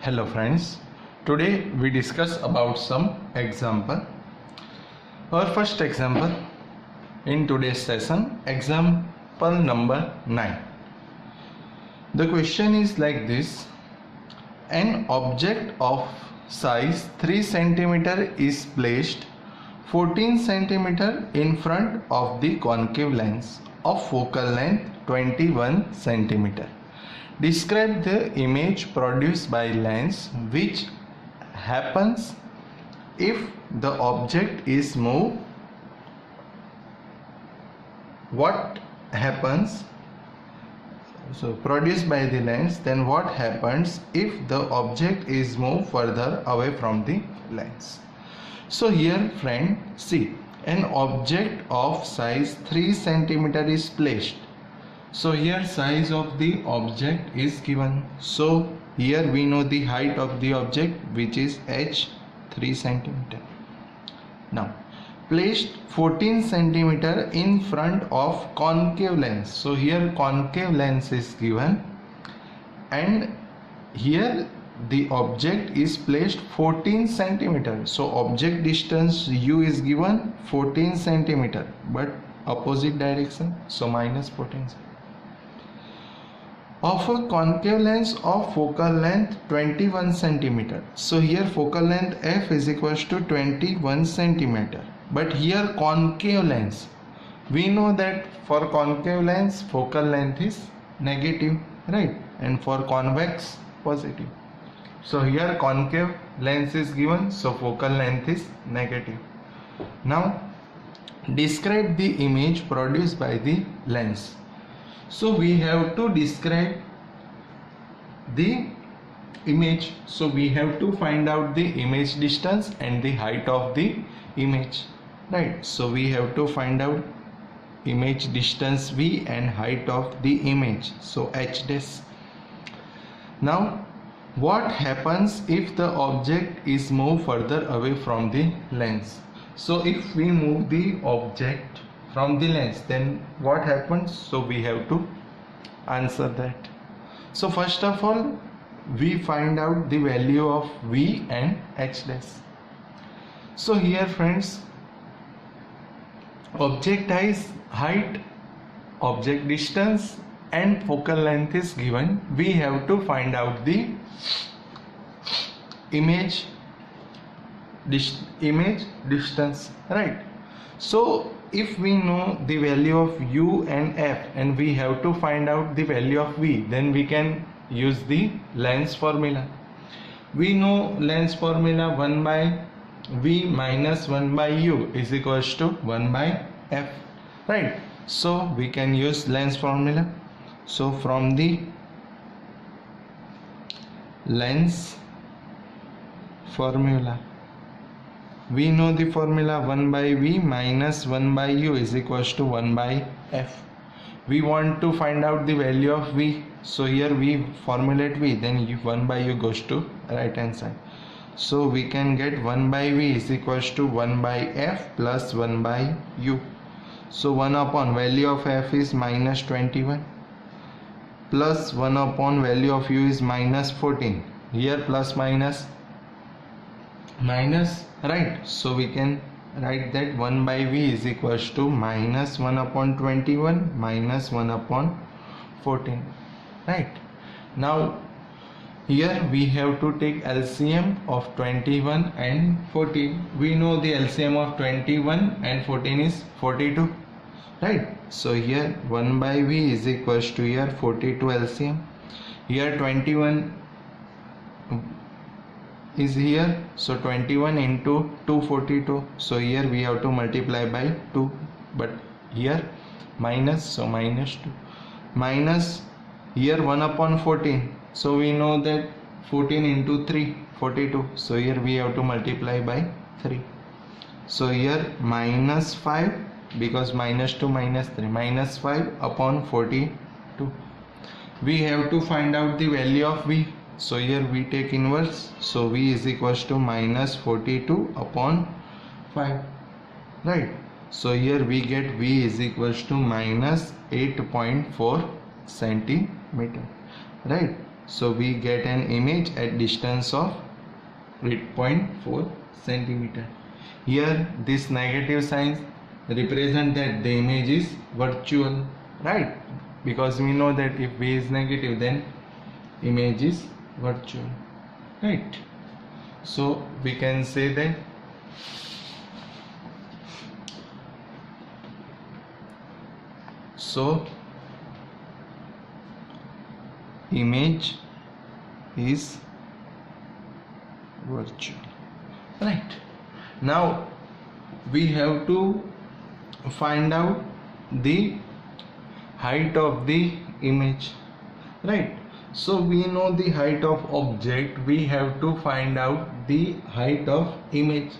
Hello friends, today we discuss about some example. Our first example in today's session, example number 9. The question is like this: an object of size 3 cm is placed 14 cm in front of the concave lens of focal length 21 cm. Describe the image produced by lens which happens if the object is moved. What happens? So produced by the lens, then what happens if the object is moved further away from the lens? So here friend, see, an object of size 3 cm is placed. So here size of the object is given. So here we know the height of the object, which is h 3 cm. Now placed 14 cm in front of concave lens. So here concave lens is given, and here the object is placed 14 cm. So object distance u is given 14 cm, but opposite direction, so minus 14 cm. Of a concave lens of focal length 21 cm. So here focal length f is equals to 21 cm. But here concave lens, we know that for concave lens focal length is negative, right? And for convex positive. So here concave lens is given, so focal length is negative. Now describe the image produced by the lens. So we have to describe the image. So we have to find out the image distance and the height of the image, right? So we have to find out image distance v and height of the image, so h dash. Now what happens if the object is moved further away from the lens? So if we move the object from the lens, then what happens? So we have to answer that. So first of all, we find out the value of v and h dash. So here friends, object height, object distance and focal length is given. We have to find out the image distance, right? So if we know the value of u and f and we have to find out the value of v, then we can use the lens formula. We know lens formula 1 by v minus 1 by u is equals to 1 by f, right? So we can use lens formula. So from the lens formula, we know the formula 1 by v minus 1 by u is equals to 1 by f. We want to find out the value of v. So here we formulate v, then 1 by u goes to right hand side. So we can get 1 by v is equals to 1 by f plus 1 by u. So 1 upon value of f is minus 21 plus 1 upon value of u is minus 14. Here plus minus, right? So we can write that 1 by v is equals to minus 1 upon 21 minus 1 upon 14, right? Now here we have to take LCM of 21 and 14. We know the LCM of 21 and 14 is 42, right? So here 1 by v is equals to here 42 LCM. Here 21 is here, so 21 into 242. So here we have to multiply by 2, but here minus, so minus 2 minus here 1 upon 14. So we know that 14 into 3 42. So here we have to multiply by 3. So here minus 5, because minus 2 minus 3, minus 5 upon 42. We have to find out the value of v. So here we take inverse, so v is equals to minus 42 upon 5, right? So here we get v is equals to minus 8.4 centimeter, right? So we get an image at distance of 8.4 centimeter. Here this negative sign represent that the image is virtual, right? Because we know that if V is negative, then image is virtual, right? So we can say that image is virtual, right? Now we have to find out the height of the image, right? So we know the height of object, we have to find out the height of image.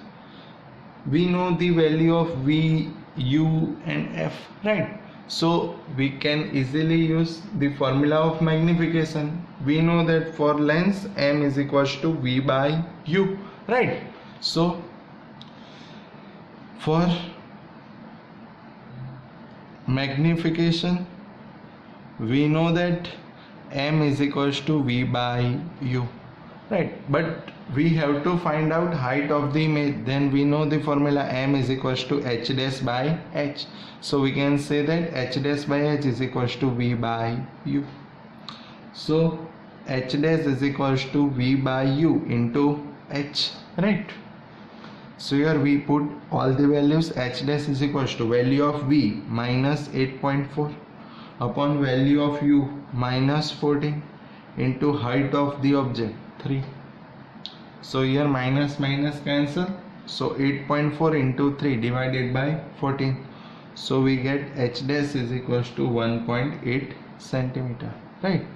We know the value of V, U and F, right? So we can easily use the formula of magnification. We know that for lens M is equals to V by U, right? So for magnification we know that M is equals to V by U, right? But we have to find out height of the image. Then we know the formula M is equals to H dash by H. So we can say that H dash by H is equals to V by U. So H dash is equals to V by U into H, right? So here we put all the values. H dash is equals to value of V minus 8.4 upon value of U minus 14 into height of the object 3. So here minus minus cancel. So 8.4 into 3 divided by 14. So we get H dash is equals to 1.8 centimeter, right?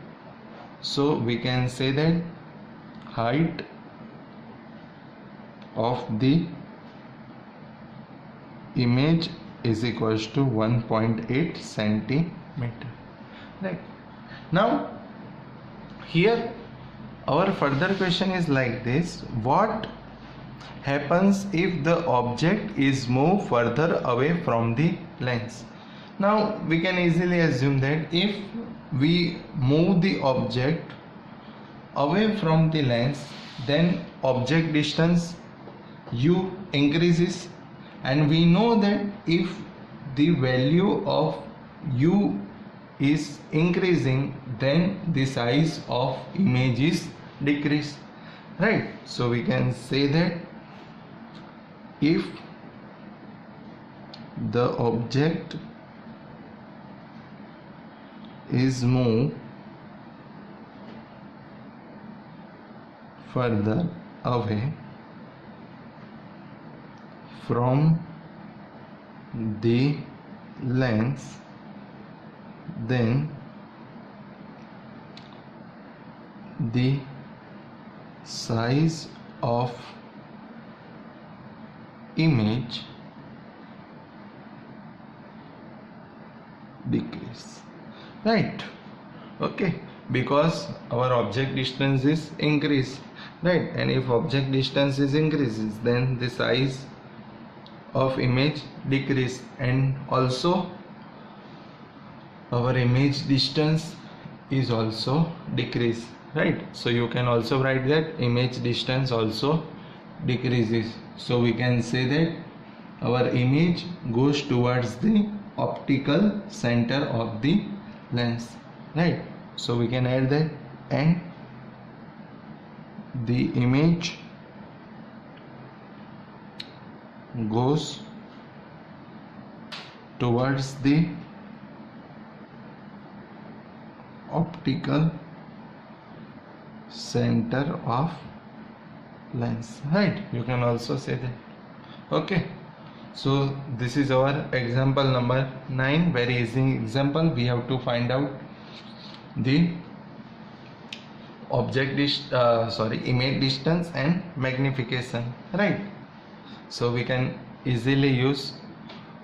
So we can say that height of the image is equals to 1.8 centimeter, right? Now here our further question is like this: what happens if the object is moved further away from the lens? Now we can easily assume that if we move the object away from the lens, then object distance U increases, and we know that if the value of U is increasing, then the size of image is decreased, right? So we can say that if the object is moved further away from the lens, then the size of image decrease, right? Okay, because our object distance is increased, right? And if object distance is increases, then the size of image decrease, and also our image distance is also decrease, right? So you can also write that image distance also decreases. So we can say that our image goes towards the optical center of the lens, right? So we can add that, and the image goes towards the optical center of lens, right? You can also say that. Okay, so this is our example number 9. Very easy example. We have to find out the image distance and magnification, right? So we can easily use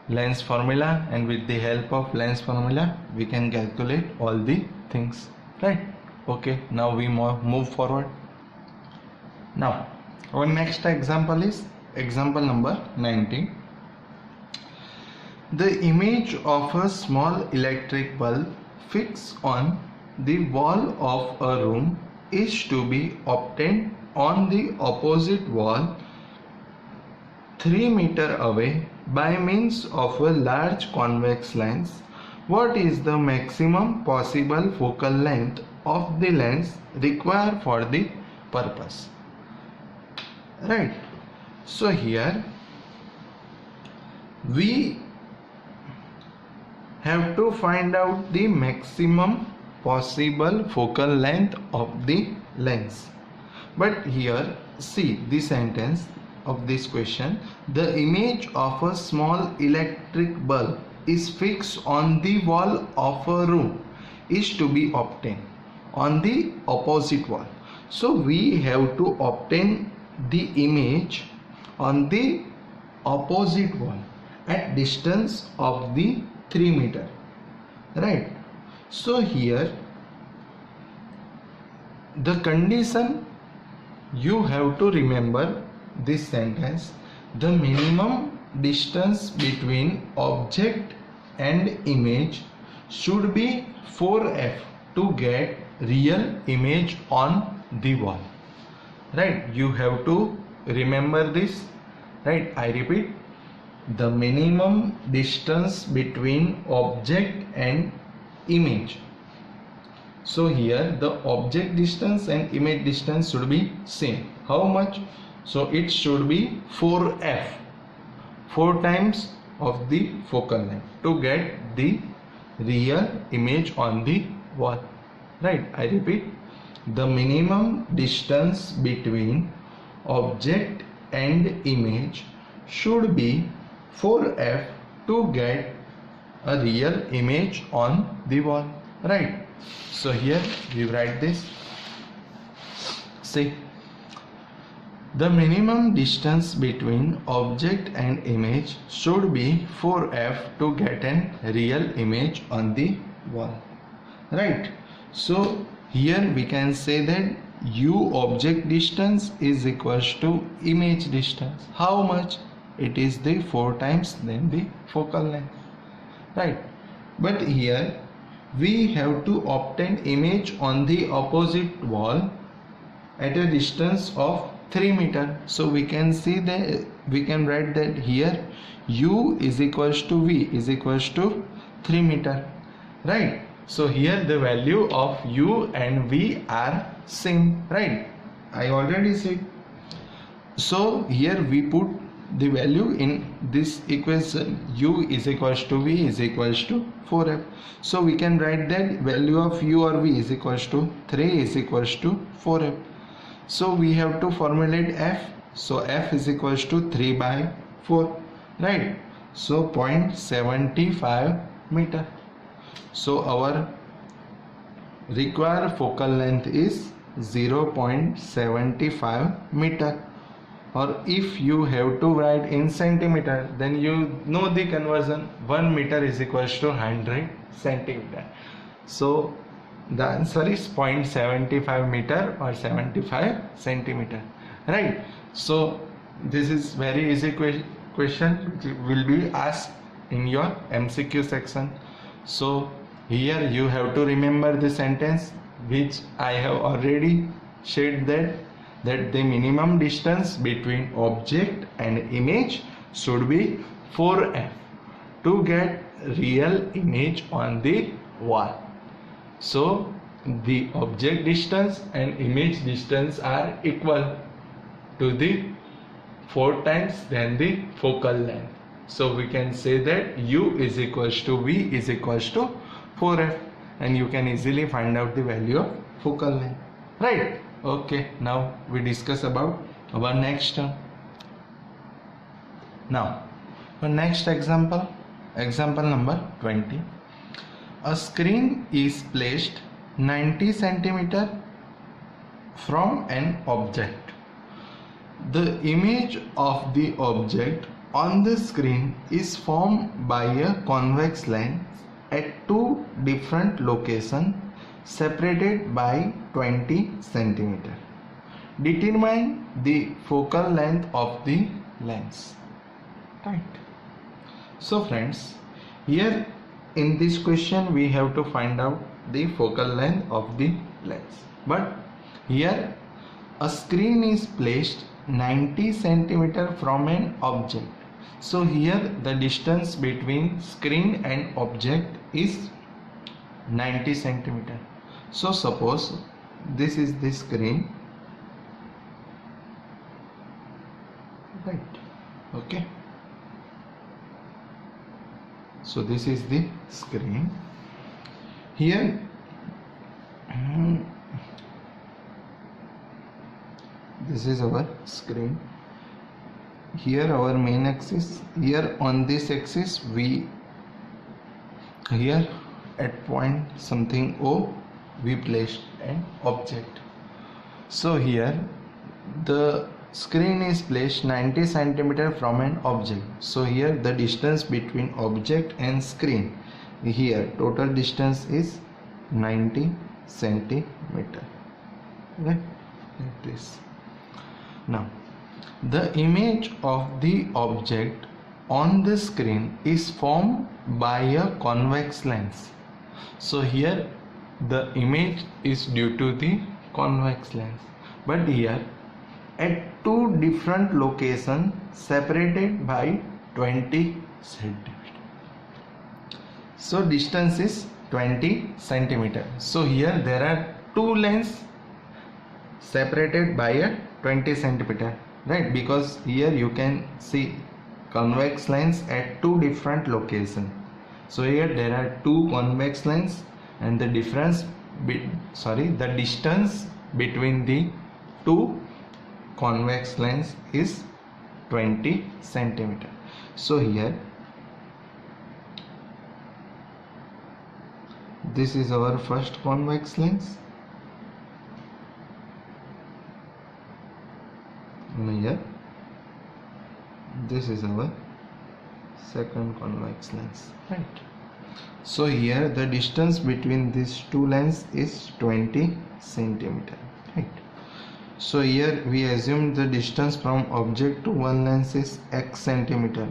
lens formula, and with the help of lens formula we can calculate all the things, right? Okay, now we move forward. Now our next example is example number 19. The image of a small electric bulb fixed on the wall of a room is to be obtained on the opposite wall 3 meters away by means of a large convex lens, what is the maximum possible focal length of the lens required for the purpose? Right. So here we have to find out the maximum possible focal length of the lens. But here see the sentence of this question: the image of a small electric bulb is fixed on the wall of a room is to be obtained on the opposite wall. So we have to obtain the image on the opposite wall at distance of the 3 meter, right? So here the condition you have to remember this sentence: the minimum distance between object and image should be 4f to get real image on the wall, right? You have to remember this, right? I repeat, the minimum distance between object and image. So here the object distance and image distance should be same. How much? So it should be 4f, 4 times of the focal length, to get the real image on the wall, right? I repeat, the minimum distance between object and image should be 4f to get a real image on the wall, right? So here we write this. See, the minimum distance between object and image should be 4f to get a real image on the wall, right? So here we can say that u object distance is equals to image distance. How much? It is the 4 times then the focal length, right? But here we have to obtain image on the opposite wall at a distance of 3 meter. So we can see that we can write that here u is equals to v is equals to 3 meter, right? So here the value of u and v are same, right? I already said. So here we put the value in this equation: u is equals to v is equals to 4f. So we can write that value of u or v is equals to 3 is equals to 4f. So we have to formulate f. So f is equals to 3 by 4, right? So 0.75 meter. So our required focal length is 0.75 meter. Or if you have to write in centimeter, then you know the conversion: 1 meter is equals to 100 centimeter. So the answer is 0.75 meter or 75 centimeter, right? So this is very easy question which will be asked in your MCQ section. So here you have to remember the sentence which I have already shared, that the minimum distance between object and image should be 4f to get real image on the wall. So the object distance and image distance are equal to the 4 times than the focal length. So we can say that u is equals to v is equals to 4f, and you can easily find out the value of focal length, right? Okay, now we discuss about our next term. Now for next example, example number 20. A screen is placed 90 centimeter from an object. The image of the object on the screen is formed by a convex lens at 2 different locations separated by 20 centimeter. Determine the focal length of the lens, right? So friends, here in this question we have to find out the focal length of the lens, but here a screen is placed 90 cm from an object. So here the distance between screen and object is 90 cm. So suppose this is the screen, right? Okay, so this is the screen. Here this is our screen. Here our main axis. Here on this axis we, here at point something O, we placed an object. So here the screen is placed 90 cm from an object. So here the distance between object and screen, here total distance is 90 cm, right? Like this. Now the image of the object on the screen is formed by a convex lens. So here the image is due to the convex lens, but here at two different locations separated by 20 cm. So distance is 20 cm. So here there are two lenses separated by a 20 cm, right? Because here you can see convex lens at two different locations. So here there are two convex lens, and the difference the distance between the two convex lens is 20 cm. So here this is our first convex lens, and here this is our second convex lens, right? So here the distance between these two lenses is 20 cm, right? So here we assume the distance from object to one lens is x centimeter,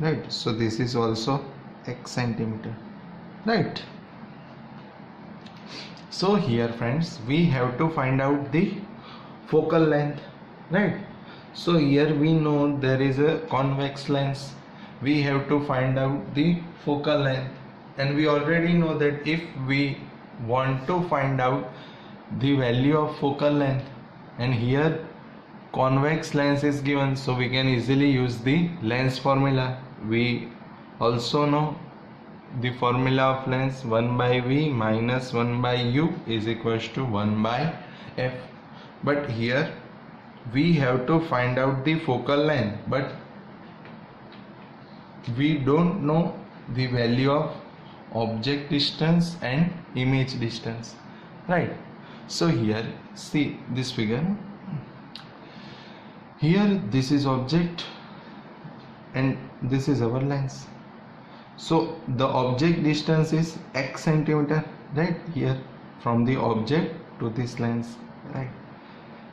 right? So this is also x centimeter, right? So here friends, we have to find out the focal length, right? So here we know there is a convex lens, we have to find out the focal length, and we already know that if we want to find out the value of focal length, and here convex lens is given, so we can easily use the lens formula. We also know the formula of lens, 1 by v minus 1 by u is equals to 1 by f. But here we have to find out the focal length, but we don't know the value of object distance and image distance, right? So here see this figure, here this is object and this is our lens. So the object distance is x centimeter, right? Here from the object to this lens, right?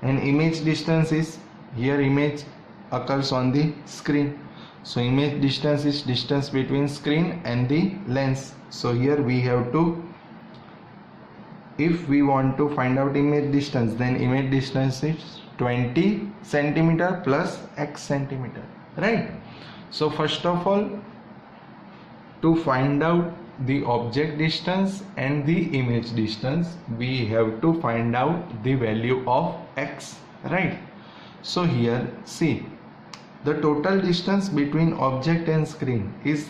And image distance is, here image occurs on the screen, so image distance is distance between screen and the lens. So here we have to, if we want to find out image distance, then image distance is 20 centimeter plus x centimeter, right? So first of all, to find out the object distance and the image distance, we have to find out the value of x, right? So here see, the total distance between object and screen is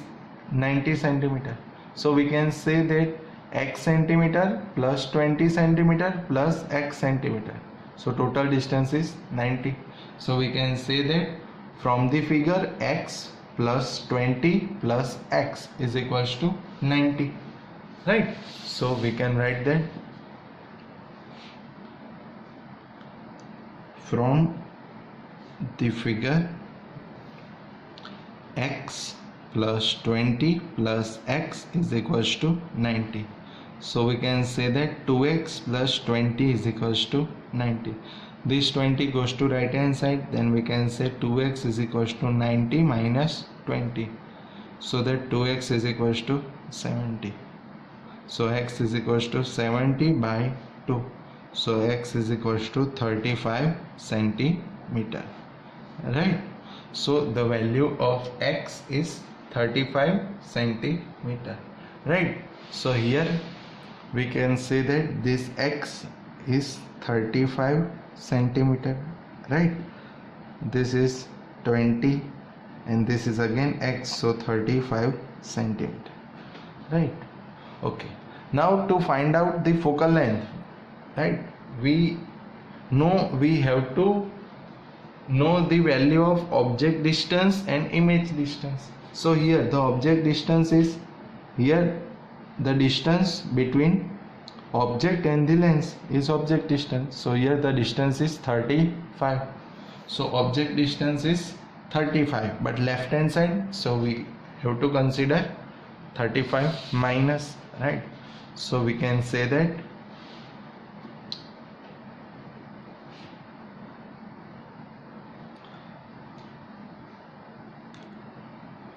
90 centimeter. So we can say that x centimeter plus 20 centimeter plus x centimeter, so total distance is 90. So we can say that from the figure x plus 20 plus x is equals to 90, right? So we can write that from the figure x plus 20 plus x is equals to 90. So we can say that 2x plus 20 is equals to 90. This 20 goes to right hand side, then we can say 2x is equals to 90 minus 20. so that 2x is equals to 70. So x is equals to 70 by 2. So x is equals to 35 centimeter, right? So the value of x is 35 centimeter, right? So here we can say that this x is 35 centimeter, right? This is 20 and this is again x, so 35 centimeter, right? Okay, now to find out the focal length, right, we have to know the value of object distance and image distance. So here the object distance is, here the distance between object and the lens is object distance. So here the distance is 35. So object distance is 35, but left hand side, so we have to consider 35 minus, right? So we can say that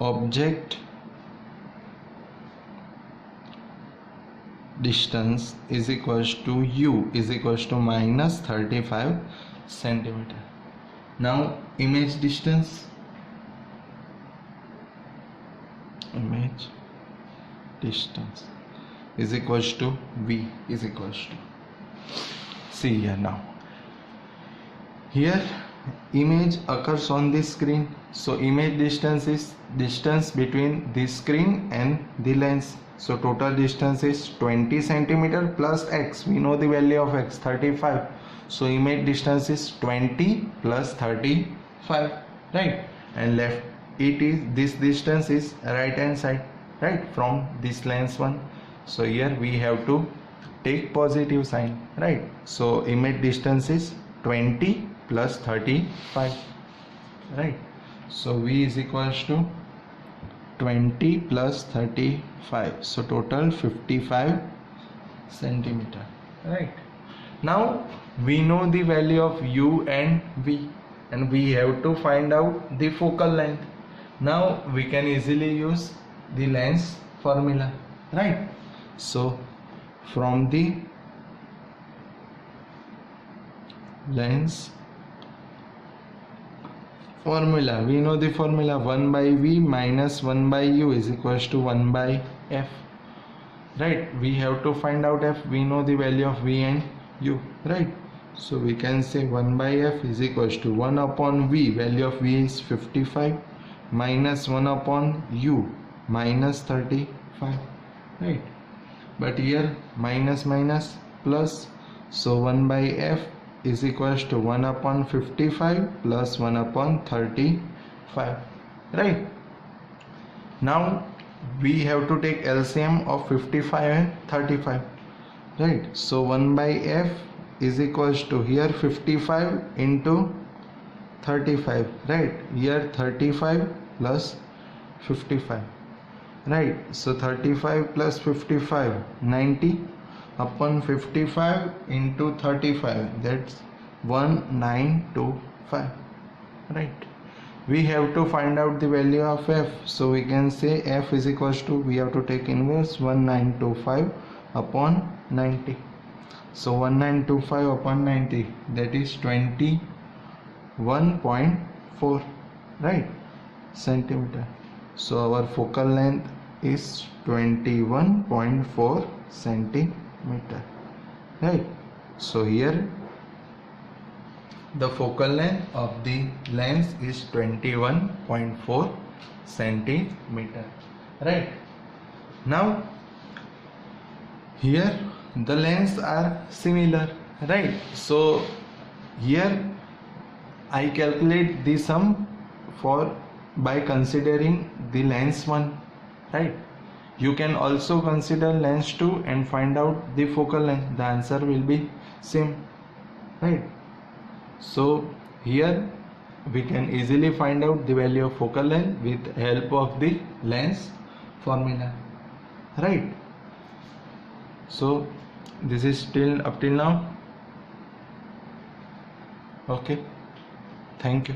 object distance is equals to u is equals to minus 35 centimeter. Now image distance, is equals to v is equals to, see here, now here image occurs on the screen, so image distance is distance between the screen and the lens. So total distance is 20 centimeter plus x, we know the value of x 35, so image distance is 20 plus 35, right? And left, it is, this distance is right hand side, right, from this lens one. So here we have to take positive sign, right? So image distance is 20 plus 35, right? So v is equals to 20 plus 35, so total 55 centimeter, right? Now we know the value of u and v, and we have to find out the focal length. Now we can easily use the lens formula, right? So from the lens formula, we know the formula, 1 by v minus 1 by u is equals to 1 by f, right? We have to find out f, we know the value of v and u, right? So we can say 1 by f is equals to 1 upon v, value of v is 55, minus 1 upon u, minus 35, right? But here minus minus plus, so 1 by f is equals to 1 upon 55 plus 1 upon 35, right? Now we have to take LCM of 55 and 35, right? So 1 by f is equals to, here 55 into 35, right? Here 35 plus 55, right? So 35 plus 55, 90 upon 55 into 35, that's 1925, right? We have to find out the value of f, so we can say f is equals to, we have to take inverse 1925 upon 90. So 1925 upon 90, that is 21.4, right, centimeter. So our focal length is 21.4 centimeter, right? So here the focal length of the lens is 21.4 centimeter, right? Now here the lens are similar, right? So here I calculate the sum for by considering the lens 1, right? You can also consider lens 2 and find out the focal length, the answer will be same, right? So here we can easily find out the value of focal length with help of the lens formula, right? So this is still up till now. Okay, thank you.